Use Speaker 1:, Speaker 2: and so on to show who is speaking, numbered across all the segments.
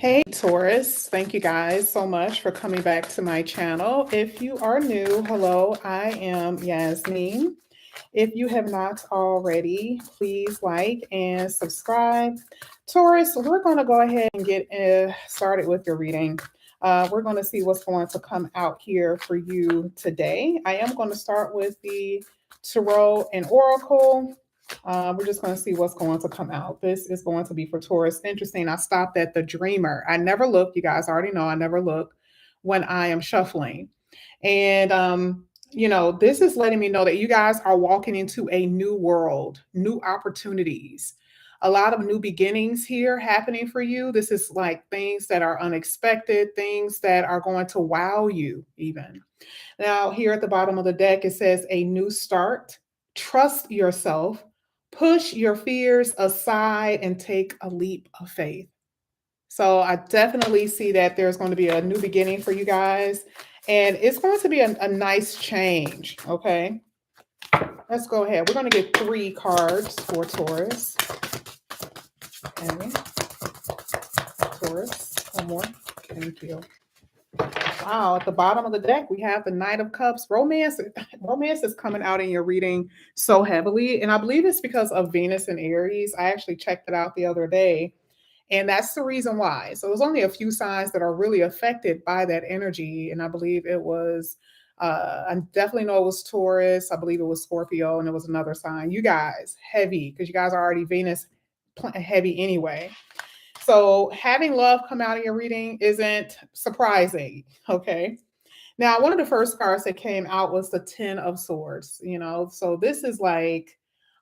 Speaker 1: Hey, Taurus. Thank you guys so much for coming back to my channel. If you are new, hello, I am Yasmin. If you have not already, please like and subscribe. Taurus, we're going to go ahead and get started with your reading. We're going to see what's going to come out here for you today. I am going to start with the Tarot and Oracle. We're just going to see what's going to come out. This is going to be for Taurus. Interesting. I stopped at the Dreamer. I never look. You guys already know I never look when I am shuffling. And this is letting me know that you guys are walking into a new world, new opportunities, a lot of new beginnings here happening for you. This is like things that are unexpected, things that are going to wow you, even. Now, here at the bottom of the deck, it says a new start. Trust yourself, push your fears aside, and take a leap of faith. So I definitely see that there's going to be a new beginning for you guys, and it's going to be a nice change. Okay, let's go ahead. We're going to get 3 cards for Taurus. Okay, Taurus, one more. Thank you. Wow, at the bottom of the deck, we have the Knight of Cups. Romance is coming out in your reading so heavily, and I believe it's because of Venus and Aries. I actually checked it out the other day. And that's the reason why. So there's only a few signs that are really affected by that energy. And I believe it was, I definitely know it was Taurus. I believe it was Scorpio, and it was another sign. You guys, heavy, because you guys are already Venus heavy anyway. So having love come out of your reading isn't surprising. Okay. Now, one of the first cards that came out was the 10 of Swords, so this is like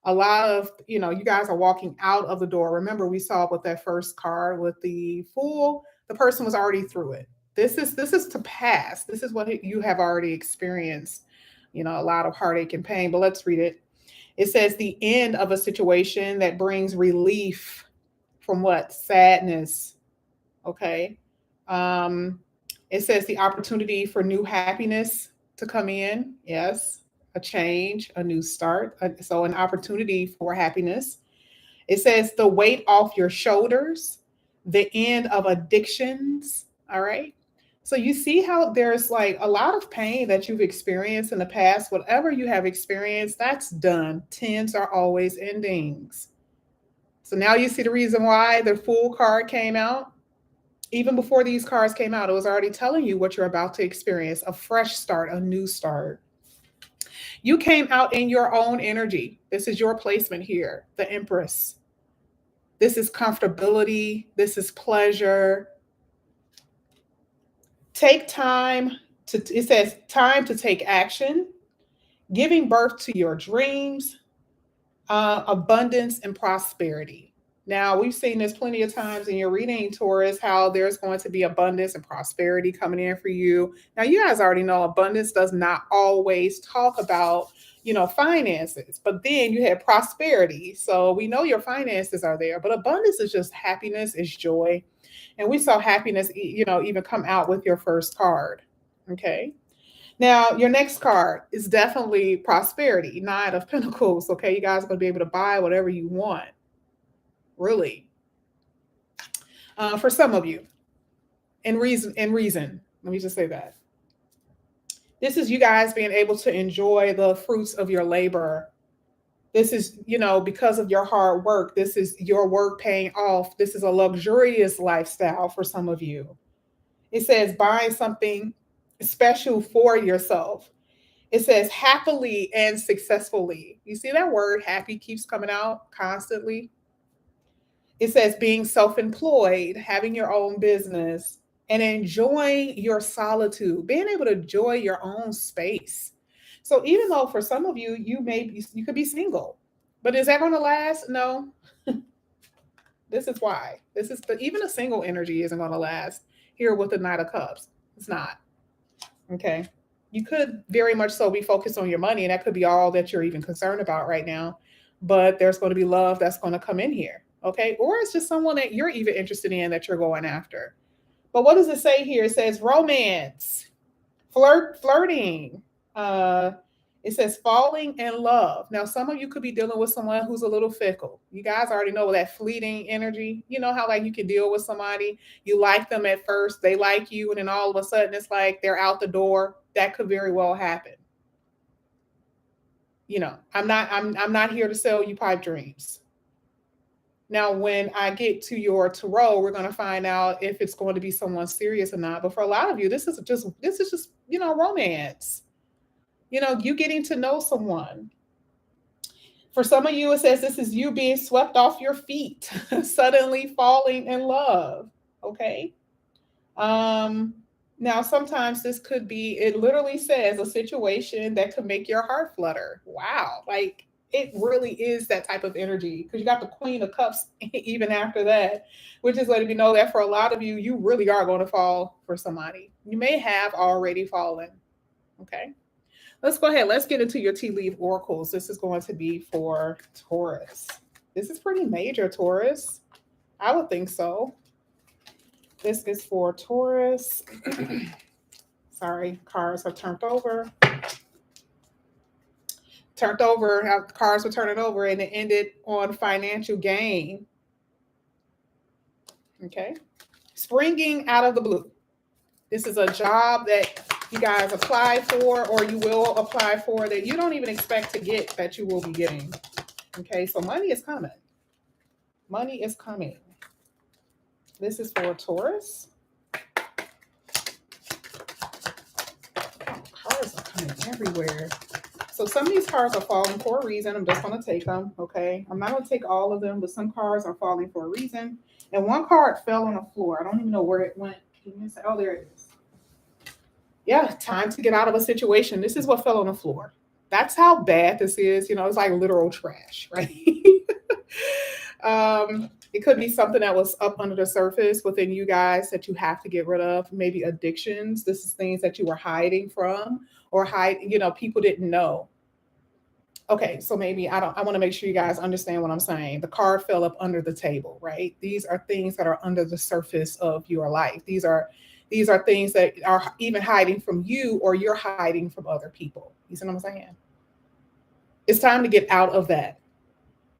Speaker 1: a lot of, you guys are walking out of the door. Remember, we saw with that first card with the Fool, the person was already through it. This is to pass. This is what you have already experienced, a lot of heartache and pain. But let's read it. It says the end of a situation that brings relief from what? Sadness. Okay. Um, it says the opportunity for new happiness to come in. Yes. A change, a new start. So, an opportunity for happiness. It says the weight off your shoulders, the end of addictions. All right. So, you see how there's like a lot of pain that you've experienced in the past. Whatever you have experienced, that's done. Tens are always endings. So, now you see the reason why the Fool card came out. Even before these cards came out, it was already telling you what you're about to experience, a fresh start, a new start. You came out in your own energy. This is your placement here, the Empress. This is comfortability. This is pleasure. Take time it says time to take action, giving birth to your dreams, abundance and prosperity. Now, we've seen this plenty of times in your reading, Taurus, how there's going to be abundance and prosperity coming in for you. Now, you guys already know abundance does not always talk about, finances, but then you have prosperity. So we know your finances are there, but abundance is just happiness, is joy. And we saw happiness, even come out with your first card. Okay. Now, your next card is definitely prosperity, Nine of Pentacles. Okay, you guys are going to be able to buy whatever you want, really. For some of you, in reason. Let me just say that. This is you guys being able to enjoy the fruits of your labor. This is, because of your hard work. This is your work paying off. This is a luxurious lifestyle for some of you. It says buying something special for yourself. It says happily and successfully. You see that word happy keeps coming out constantly. It says being self employed, having your own business, and enjoying your solitude, being able to enjoy your own space. So, even though for some of you, you could be single, but is that going to last? No. This is why. Even a single energy isn't going to last here with the Knight of Cups. It's not. Okay. You could very much so be focused on your money, and that could be all that you're even concerned about right now. But there's going to be love that's going to come in here. Okay. Or it's just someone that you're even interested in that you're going after. But what does it say here? It says romance, flirting. It says falling in love. Now, some of you could be dealing with someone who's a little fickle. You guys already know that fleeting energy. You know how like you can deal with somebody, you like them at first, they like you, and then all of a sudden it's like they're out the door. That could very well happen. I'm not here to sell you pipe dreams. Now, when I get to your tarot, we're going to find out if it's going to be someone serious or not. But for a lot of you, this is just romance. You getting to know someone. For some of you, it says this is you being swept off your feet, suddenly falling in love. Okay. Now sometimes this could be, it literally says a situation that could make your heart flutter. Wow. Like it really is that type of energy because you got the Queen of Cups even after that, which is letting me know that for a lot of you, you really are going to fall for somebody. You may have already fallen. Okay. Let's go ahead. Let's get into your tea leaf oracles. This is going to be for Taurus. This is pretty major, Taurus. I would think so. This is for Taurus. Sorry, cards have turned over. Cards were turning over and it ended on financial gain. Okay. Springing out of the blue. This is a job that you guys apply for or you will apply for that you don't even expect to get that you will be getting. Okay, so money is coming. Money is coming. This is for Taurus. Cards are coming everywhere. So some of these cards are falling for a reason. I'm just going to take them, okay? I'm not going to take all of them, but some cards are falling for a reason. And one card fell on the floor. I don't even know where it went. Can you say, oh, there it is. Yeah, time to get out of a situation. This is what fell on the floor. That's how bad this is. It's like literal trash, right? It could be something that was up under the surface within you guys that you have to get rid of. Maybe addictions. This is things that you were hiding from or people didn't know. Okay, so maybe I want to make sure you guys understand what I'm saying. The card fell up under the table, right? These are things that are under the surface of your life. These are things that are even hiding from you or you're hiding from other people. You see what I'm saying? It's time to get out of that.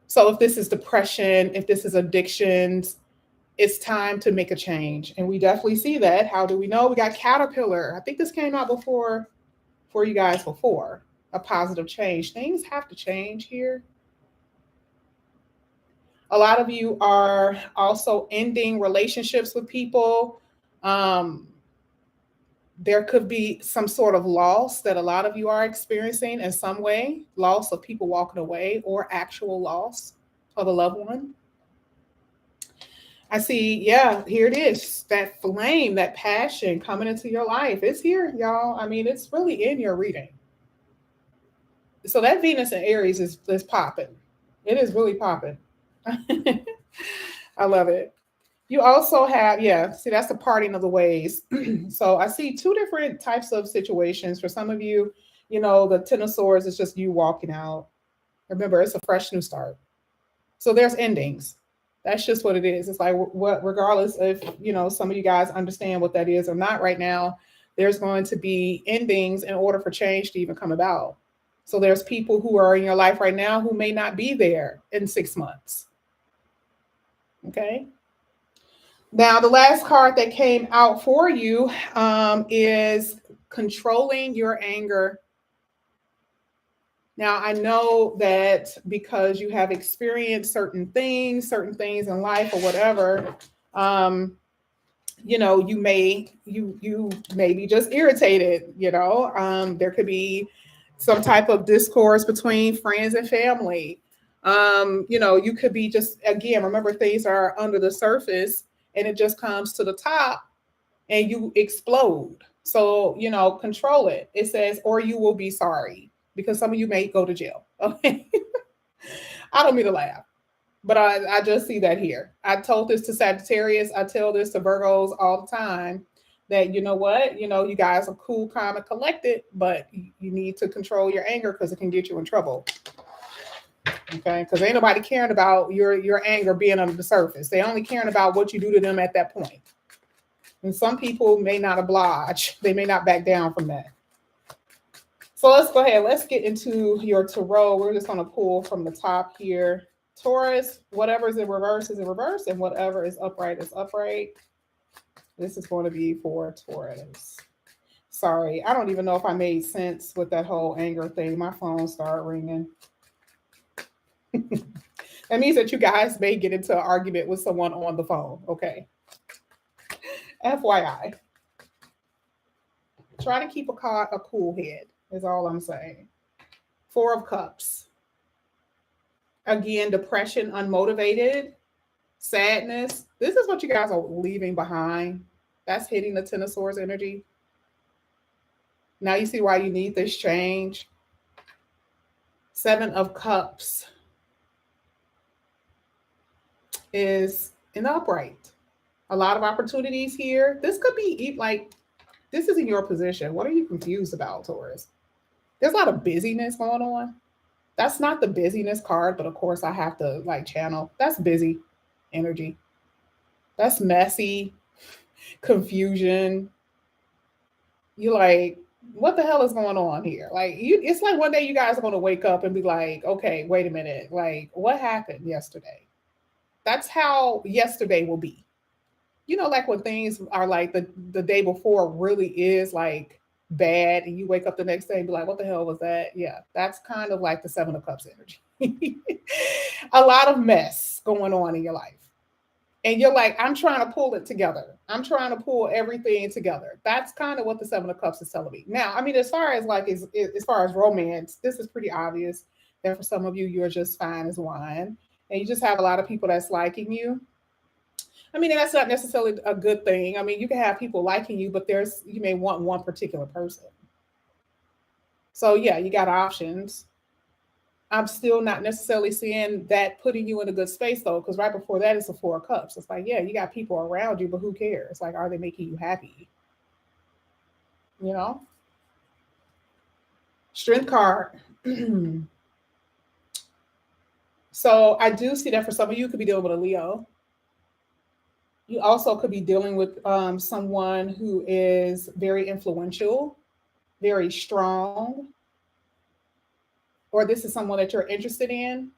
Speaker 1: So if this is depression, if this is addictions, it's time to make a change. And we definitely see that. How do we know? We got Caterpillar. I think this came out before for you guys before. A positive change. Things have to change here. A lot of you are also ending relationships with people. There could be some sort of loss that a lot of you are experiencing in some way, loss of people walking away or actual loss of a loved one. I see, yeah, here it is. That flame, that passion coming into your life. It's here, y'all. I mean, it's really in your reading. So that Venus in Aries is popping. It is really popping. I love it. You also have, see, that's the parting of the ways. So I see two different types of situations. For some of you, the Ten of Swords is just you walking out. Remember, it's a fresh new start. So there's endings. That's just what it is. It's like regardless if, some of you guys understand what that is or not right now, there's going to be endings in order for change to even come about. So there's people who are in your life right now who may not be there in 6 months. Okay. Now, the last card that came out for you is controlling your anger. Now, I know that because you have experienced certain things in life or whatever, you may be just irritated, there could be some type of discourse between friends and family. You could be just, again, remember things are under the surface and it just comes to the top and you explode. So, control it. It says, or you will be sorry, because some of you may go to jail. Okay. I don't mean to laugh, but I just see that here. I told this to Sagittarius. I tell this to Virgos all the time that, you know what, you guys are cool, calm, and collected, but you need to control your anger because it can get you in trouble. Okay, because ain't nobody caring about your anger being under the surface. They only caring about what you do to them at that point. And some people may not oblige. They may not back down from that. So let's go ahead. Let's get into your tarot. We're just going to pull from the top here. Taurus, whatever is in reverse is in reverse, and whatever is upright is upright. This is going to be for Taurus. Sorry, I don't even know if I made sense with that whole anger thing. My phone started ringing. That means that you guys may get into an argument with someone on the phone. Okay. FYI. Try to keep a cool head, is all I'm saying. Four of Cups. Again, depression, unmotivated, sadness. This is what you guys are leaving behind. That's hitting the Ten of Swords energy. Now you see why you need this change. Seven of Cups is in the upright. A lot of opportunities here. This could be like, this is in your position. What are you confused about, Taurus? There's a lot of busyness going on. That's not the busyness card, but of course I have to like channel. That's busy energy. That's messy, confusion. You're like, what the hell is going on here? Like it's like one day you guys are going to wake up and be like, okay, wait a minute. Like what happened yesterday? That's how yesterday will be. You know, like when things are like the day before really is like bad and you wake up the next day and be like, what the hell was that? Yeah, that's kind of like the Seven of Cups energy. A lot of mess going on in your life. And you're like, I'm trying to pull it together. I'm trying to pull everything together. That's kind of what the Seven of Cups is telling me. Now, I mean, as far as like as far as romance, this is pretty obvious that for some of you, you're just fine as wine. And you just have a lot of people that's liking you. I mean, that's not necessarily a good thing. I mean, you can have people liking you, but you may want one particular person. So yeah, you got options. I'm still not necessarily seeing that putting you in a good space though, because right before that is the Four of Cups. It's like, yeah, you got people around you, but who cares? Like, are they making you happy? You know? Strength card. So I do see that for some of you could be dealing with a Leo. You also could be dealing with someone who is very influential, very strong, or this is someone that you're interested in.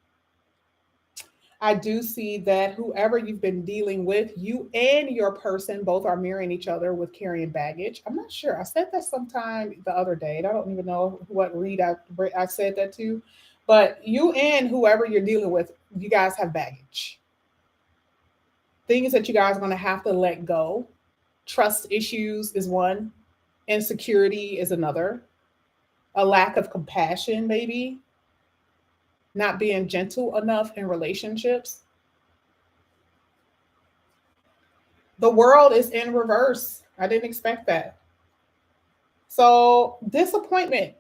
Speaker 1: I do see that whoever you've been dealing with, you and your person both are mirroring each other with carrying baggage. I'm not sure. I said that sometime the other day. And I don't even know what read I said that to. But you and whoever you're dealing with, you guys have baggage. Things that you guys are going to have to let go. Trust issues is one. Insecurity is another. A lack of compassion, maybe. Not being gentle enough in relationships. The world is in reverse. I didn't expect that. So disappointment,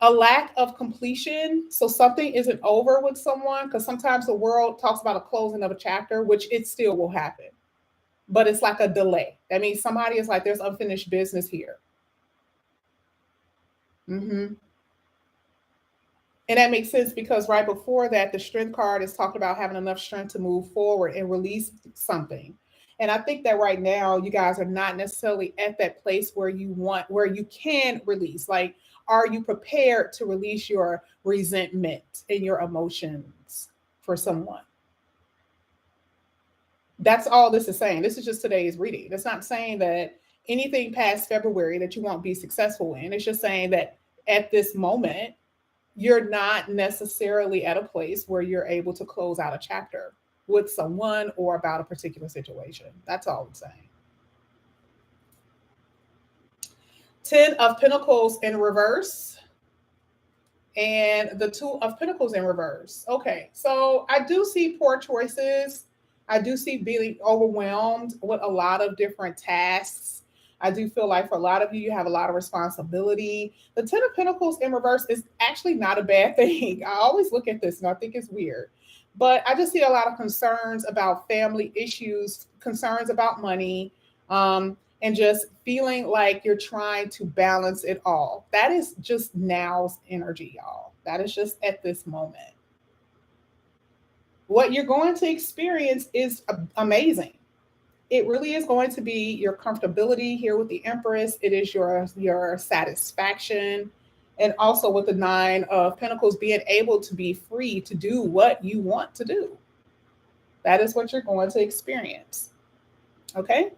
Speaker 1: a lack of completion. So something isn't over with someone because sometimes the world talks about a closing of a chapter, which it still will happen. But it's like a delay. That means somebody is like, there's unfinished business here. Mm-hmm. And that makes sense because right before that, the strength card is talking about having enough strength to move forward and release something. And I think that right now, you guys are not necessarily at that place where you can release. Like, are you prepared to release your resentment and your emotions for someone? That's all this is saying. This is just today's reading. It's not saying that anything past February that you won't be successful in. It's just saying that at this moment, you're not necessarily at a place where you're able to close out a chapter with someone or about a particular situation. That's all I'm saying. 10 of Pentacles in reverse and the 2 of Pentacles in reverse. Okay, so I do see poor choices. I do see being overwhelmed with a lot of different tasks. I do feel like for a lot of you, you have a lot of responsibility. The 10 of Pentacles in reverse is actually not a bad thing. I always look at this and I think it's weird. But I just see a lot of concerns about family issues, concerns about money, and just feeling like you're trying to balance it all. That is just now's energy, y'all. That is just at this moment. What you're going to experience is amazing. It really is going to be your comfortability here with the Empress. It is your satisfaction. And also with the Nine of Pentacles, being able to be free to do what you want to do. That is what you're going to experience. Okay?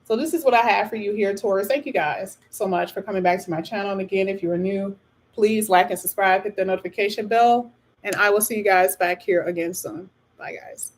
Speaker 1: So this is what I have for you here, Taurus. Thank you guys so much for coming back to my channel. And again, if you are new, please like and subscribe, hit the notification bell, and I will see you guys back here again soon. Bye, guys.